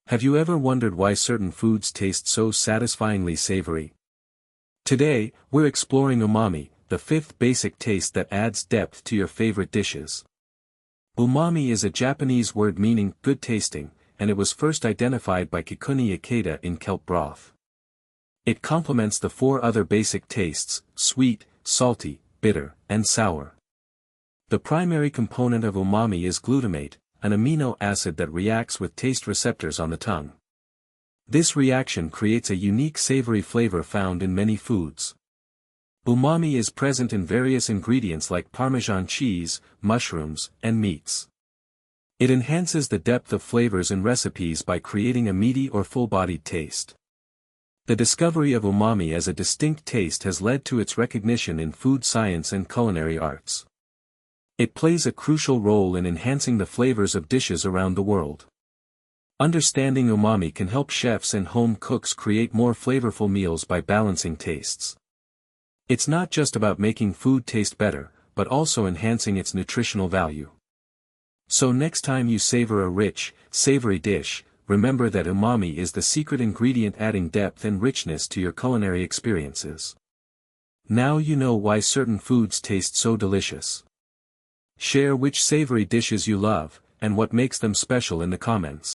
Have you ever wondered why certain foods taste so satisfyingly savory? Today, we're exploring umami, the fifth basic taste that adds depth to your favorite dishes. Umami is a Japanese word meaning good tasting, and it was first identified by Kikuchi Ikeda in kelp broth. It complements the four other basic tastes: sweet, salty, bitter, and sour. The primary component of umami is glutamate, an amino acid that reacts with taste receptors on the tongue. This reaction creates a unique savory flavor found in many foods. Umami is present in various ingredients like Parmesan cheese, mushrooms, and meats. It enhances the depth of flavors in recipes by creating a meaty or full-bodied taste. The discovery of umami as a distinct taste has led to its recognition in food science and culinary arts. It plays a crucial role in enhancing the flavors of dishes around the world. Understanding umami can help chefs and home cooks create more flavorful meals by balancing tastes. It's not just about making food taste better, but also enhancing its nutritional value. So next time you savor a rich, savory dish, remember that umami is the secret ingredient adding depth and richness to your culinary experiences. Now you know why certain foods taste so delicious. Share which savory dishes you love, and what makes them special in the comments.